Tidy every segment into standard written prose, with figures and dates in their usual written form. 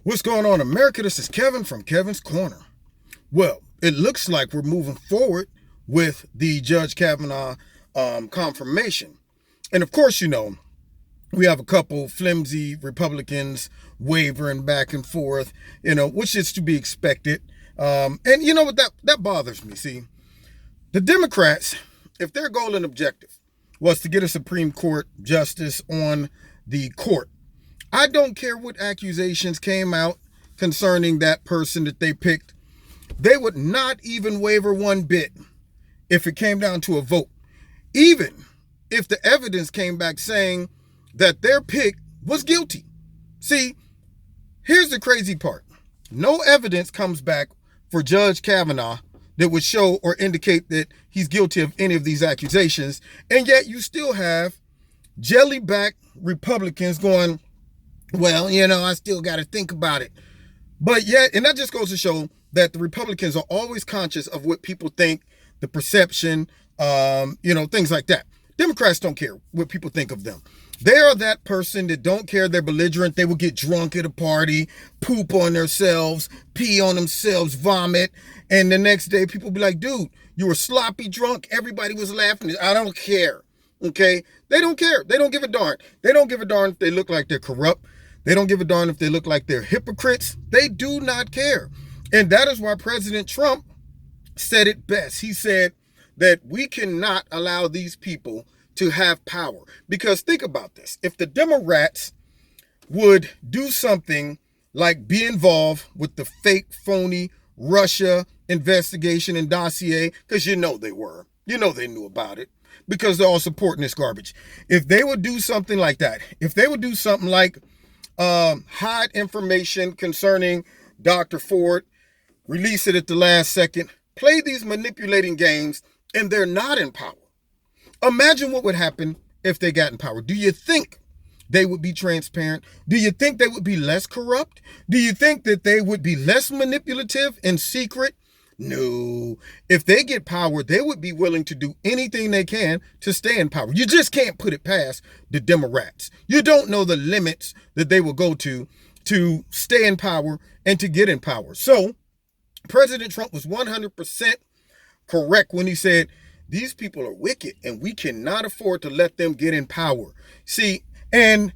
What's going on, America? This is Kevin from Kevin's Corner. Well, it looks like we're moving forward with the Judge Kavanaugh confirmation. And of course, we have a couple flimsy Republicans wavering back and forth, which is to be expected. And you know what? That bothers me. See, the Democrats, if their goal and objective was to get a Supreme Court justice on the court, I don't care what accusations came out concerning that person that they picked. They would not even waver one bit if it came down to a vote. Even if the evidence came back saying that their pick was guilty. See, here's the crazy part. No evidence comes back for Judge Kavanaugh that would show or indicate that he's guilty of any of these accusations. And yet you still have jelly-backed Republicans going, well, I still got to think about it. But yet, and that just goes to show that the Republicans are always conscious of what people think, the perception, things like that. Democrats don't care what people think of them. They are that person that don't care. They're belligerent. They will get drunk at a party, poop on themselves, pee on themselves, vomit. And the next day people be like, dude, you were sloppy drunk. Everybody was laughing. I don't care. Okay? They don't care. They don't give a darn. They don't give a darn if they look like they're corrupt. They don't give a darn if they look like they're hypocrites. They do not care. And that is why President Trump said it best. He said that we cannot allow these people to have power. Because think about this. If the Democrats would do something like be involved with the fake, phony Russia investigation and dossier, because they were. They knew about it because they're all supporting this garbage. If they would do something like that, if they would do something like hide information concerning Dr. Ford, release it at the last second, play these manipulating games, and they're not in power. Imagine what would happen if they got in power. Do you think they would be transparent? Do you think they would be less corrupt? Do you think that they would be less manipulative and secret? No. If they get power, they would be willing to do anything they can to stay in power. You just can't put it past the Democrats. You don't know the limits that they will go to stay in power and to get in power. So President Trump was 100% correct when he said, these people are wicked and we cannot afford to let them get in power. See, and,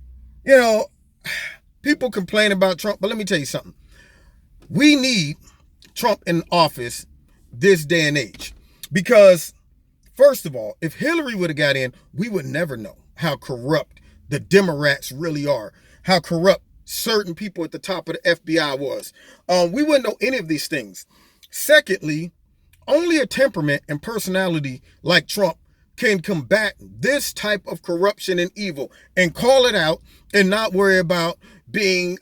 people complain about Trump, but let me tell you something. We need Trump in office this day and age. Because, first of all, if Hillary would have got in, we would never know how corrupt the Democrats really are, how corrupt certain people at the top of the FBI was. We wouldn't know any of these things. Secondly, only a temperament and personality like Trump can combat this type of corruption and evil and call it out and not worry about being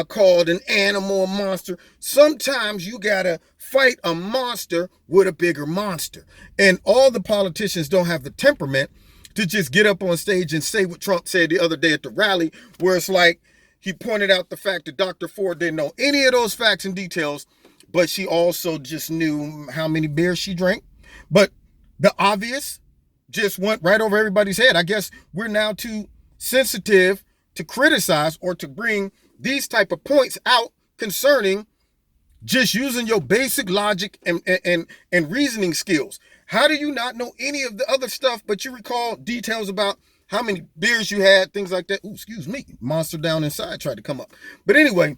called an animal, a monster. Sometimes you gotta fight a monster with a bigger monster. And all the politicians don't have the temperament to just get up on stage and say what Trump said the other day at the rally, where it's like he pointed out the fact that Dr. Ford didn't know any of those facts and details, but she also just knew how many beers she drank. But the obvious just went right over everybody's head. I guess we're now too sensitive to criticize or to bring these type of points out concerning just using your basic logic and reasoning skills. How do you not know any of the other stuff, but you recall details about how many beers you had, things like that? Ooh, excuse me, monster down inside tried to come up. But anyway,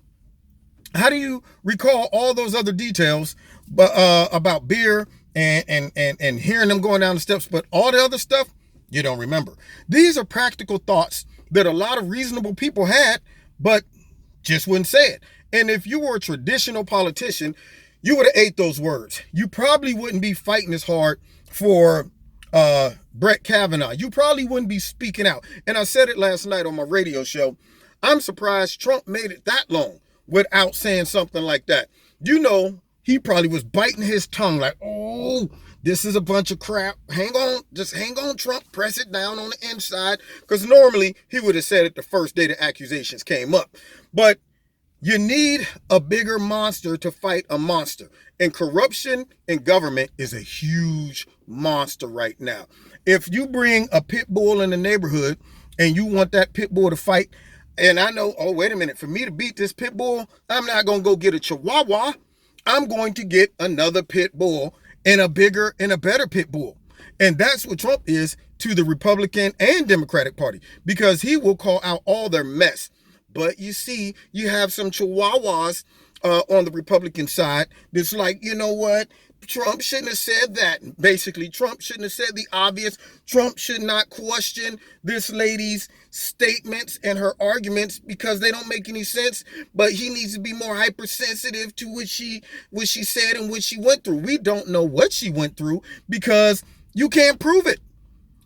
how do you recall all those other details about beer and hearing them going down the steps, but all the other stuff you don't remember? These are practical thoughts that a lot of reasonable people had, but just wouldn't say it. And if you were a traditional politician, you would have ate those words. You probably wouldn't be fighting as hard for Brett Kavanaugh. You probably wouldn't be speaking out. And I said it last night on my radio show. I'm surprised Trump made it that long without saying something like that. He probably was biting his tongue like, oh, this is a bunch of crap. Hang on, just hang on, Trump. Press it down on the inside. Because normally he would have said it the first day the accusations came up. But you need a bigger monster to fight a monster. And corruption in government is a huge monster right now. If you bring a pit bull in the neighborhood and you want that pit bull to fight, And I know, oh, wait a minute, for me to beat this pit bull, I'm not going to go get a chihuahua. I'm going to get another pit bull and a bigger and a better pit bull. And that's what Trump is to the Republican and Democratic Party, because he will call out all their mess. But you see, you have some chihuahuas on the Republican side that's like, you know what? Trump shouldn't have said that. Basically, Trump shouldn't have said the obvious. Trump should not question this lady's statements and her arguments because they don't make any sense. But he needs to be more hypersensitive to what she said and what she went through. We don't know what she went through because you can't prove it.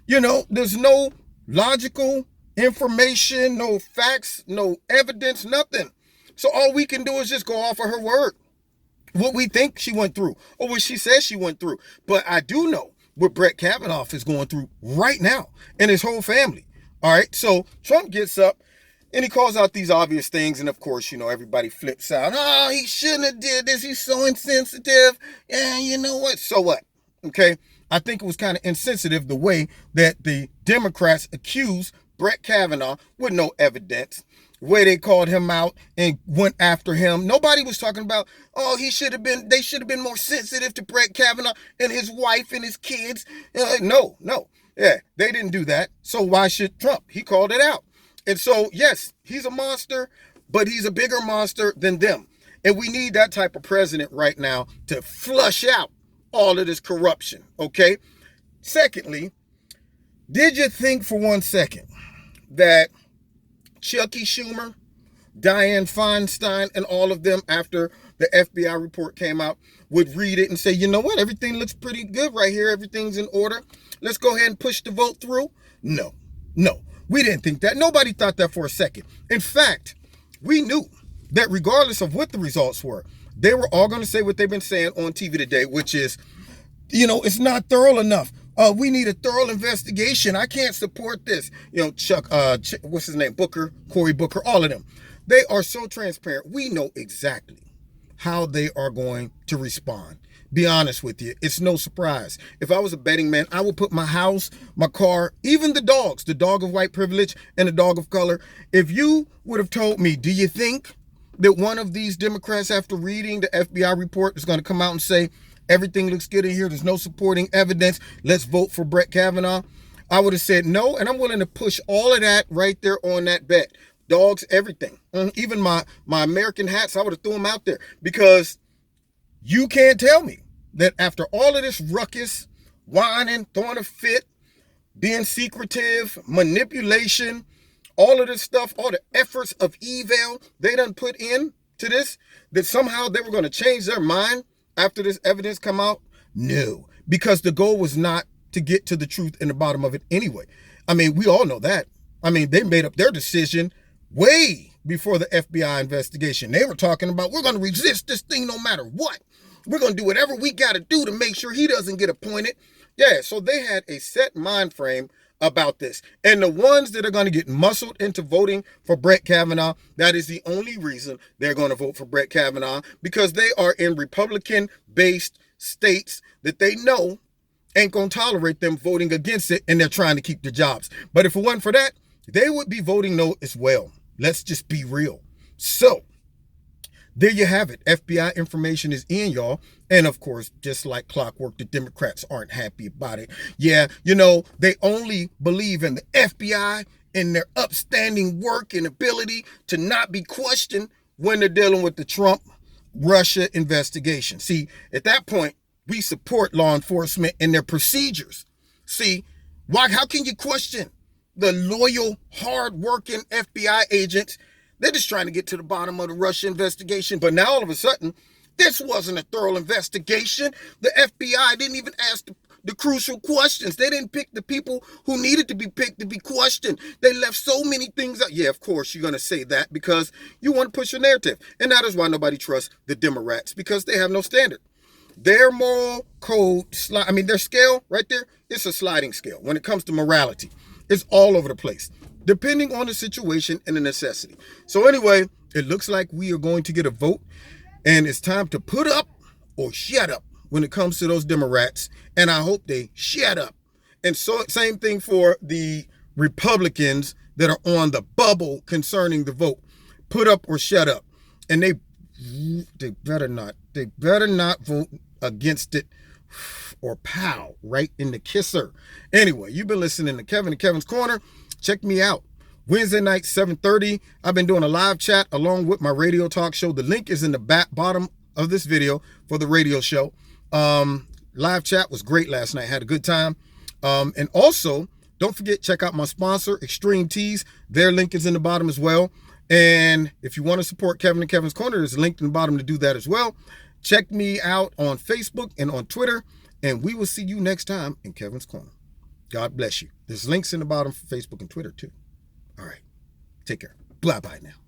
You know, there's no logical information, no facts, no evidence, nothing. So all we can do is just go off of her word, what we think she went through or what she says she went through. But I do know what Brett Kavanaugh is going through right now and his whole family. All right. So Trump gets up and he calls out these obvious things. And of course, you know, everybody flips out. Oh, he shouldn't have did this. He's so insensitive. And you know what? So what? Okay. I think it was kind of insensitive the way that the Democrats accused Brett Kavanaugh with no evidence, the way they called him out and went after him. Nobody was talking about, oh, they should have been more sensitive to Brett Kavanaugh and his wife and his kids. No. Yeah, they didn't do that. So why should Trump? He called it out. And so, yes, he's a monster, but he's a bigger monster than them. And we need that type of president right now to flush out all of this corruption, okay? Secondly, did you think for 1 second that Chucky Schumer, Dianne Feinstein, and all of them, after the FBI report came out, would read it and say, you know what, everything looks pretty good right here, everything's in order, let's go ahead and push the vote through? No, we didn't think that. Nobody thought that for a second. In fact, we knew that regardless of what the results were, they were all going to say what they've been saying on TV today, which is, you know, it's not thorough enough. We need a thorough investigation. I can't support this. You know, Chuck, what's his name? Booker, Cory Booker, all of them. They are so transparent. We know exactly how they are going to respond. Be honest with you. It's no surprise. If I was a betting man, I would put my house, my car, even the dogs, the dog of white privilege and the dog of color. If you would have told me, do you think that one of these Democrats, after reading the FBI report, is going to come out and say, everything looks good in here, there's no supporting evidence, let's vote for Brett Kavanaugh? I would have said no, and I'm willing to push all of that right there on that bet. Dogs, everything. Even my American hats, I would have threw them out there, because you can't tell me that after all of this ruckus, whining, throwing a fit, being secretive, manipulation, all of this stuff, all the efforts of evil they done put in to this, that somehow they were going to change their mind after this evidence come out? No, because the goal was not to get to the truth in the bottom of it anyway. I mean, we all know that. I mean, they made up their decision way before the FBI investigation. They were talking about, we're going to resist this thing no matter what. We're going to do whatever we got to do to make sure he doesn't get appointed. Yeah, so they had a set mind frame about this. And the ones that are going to get muscled into voting for Brett Kavanaugh, that is the only reason they're going to vote for Brett Kavanaugh, because they are in Republican-based states that they know ain't going to tolerate them voting against it, and they're trying to keep their jobs. But if it wasn't for that, they would be voting no as well. Let's just be real. So there you have it. FBI information is in, y'all. And of course, just like clockwork, the Democrats aren't happy about it. Yeah, you know, they only believe in the FBI and their upstanding work and ability to not be questioned when they're dealing with the Trump-Russia investigation. See, at that point, we support law enforcement and their procedures. See, how can you question the loyal, hard-working FBI agents? They're just trying to get to the bottom of the Russia investigation. But now all of a sudden, this wasn't a thorough investigation. The FBI didn't even ask the crucial questions. They didn't pick the people who needed to be picked to be questioned. They left so many things out. Yeah, of course, you're going to say that because you want to push your narrative. And that is why nobody trusts the Democrats, because they have no standard. Their moral code, their scale right there, it's a sliding scale when it comes to morality. It's all over the place, depending on the situation and the necessity. So anyway, it looks like we are going to get a vote, and it's time to put up or shut up when it comes to those Democrats, and I hope they shut up. And so same thing for the Republicans that are on the bubble concerning the vote. Put up or shut up. And they better not vote against it, or pow, right in the kisser. Anyway, you've been listening to Kevin and Kevin's Corner. Check me out Wednesday night, 7:30. I've been doing a live chat along with my radio talk show. The link is in the bottom of this video for the radio show. Live chat was great last night. Had a good time. And also, don't forget, check out my sponsor, Extreme Tees. Their link is in the bottom as well. And if you want to support Kevin and Kevin's Corner, there's a link in the bottom to do that as well. Check me out on Facebook and on Twitter. And we will see you next time in Kevin's Corner. God bless you. There's links in the bottom for Facebook and Twitter too. All right. Take care. Bye-bye now.